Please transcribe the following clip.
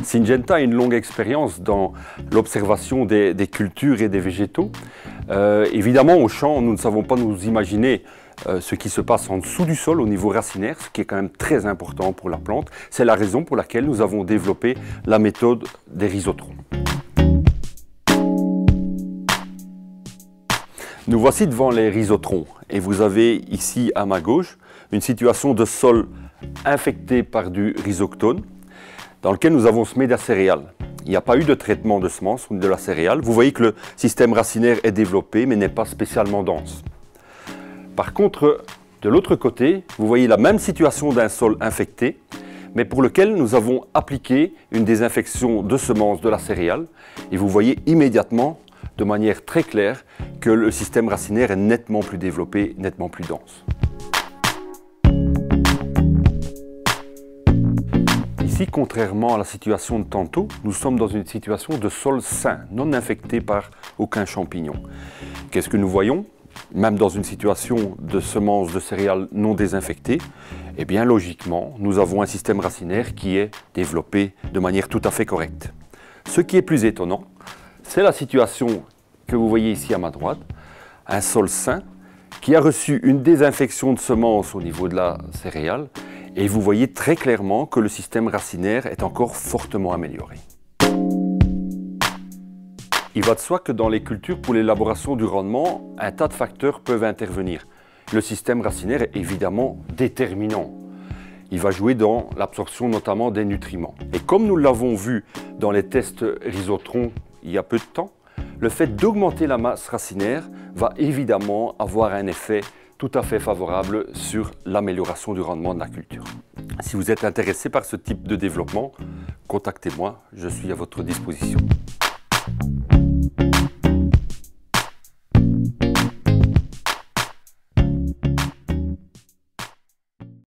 Syngenta a une longue expérience dans l'observation des cultures et des végétaux. Évidemment, au champ, nous ne savons pas nous imaginer ce qui se passe en dessous du sol au niveau racinaire, ce qui est quand même très important pour la plante. C'est la raison pour laquelle nous avons développé la méthode des rhizotrons. Nous voici devant les rhizotrons et vous avez ici à ma gauche une situation de sol infecté par du rhizoctone dans lequel nous avons semé de la céréale. Il n'y a pas eu de traitement de semences ou de la céréale. Vous voyez que le système racinaire est développé mais n'est pas spécialement dense. Par contre, de l'autre côté, vous voyez la même situation d'un sol infecté, mais pour lequel nous avons appliqué une désinfection de semences de la céréale. Et vous voyez immédiatement, de manière très claire, que le système racinaire est nettement plus développé, nettement plus dense. Ici, contrairement à la situation de tantôt, nous sommes dans une situation de sol sain, non infecté par aucun champignon. Qu'est-ce que nous voyons ? Même dans une situation de semences de céréales non désinfectées, eh bien logiquement, nous avons un système racinaire qui est développé de manière tout à fait correcte. Ce qui est plus étonnant, c'est la situation que vous voyez ici à ma droite, un sol sain qui a reçu une désinfection de semences au niveau de la céréale, et vous voyez très clairement que le système racinaire est encore fortement amélioré. Il va de soi que dans les cultures, pour l'élaboration du rendement, un tas de facteurs peuvent intervenir. Le système racinaire est évidemment déterminant. Il va jouer dans l'absorption notamment des nutriments. Et comme nous l'avons vu dans les tests rhizotron il y a peu de temps, le fait d'augmenter la masse racinaire va évidemment avoir un effet tout à fait favorable sur l'amélioration du rendement de la culture. Si vous êtes intéressé par ce type de développement, contactez-moi, je suis à votre disposition.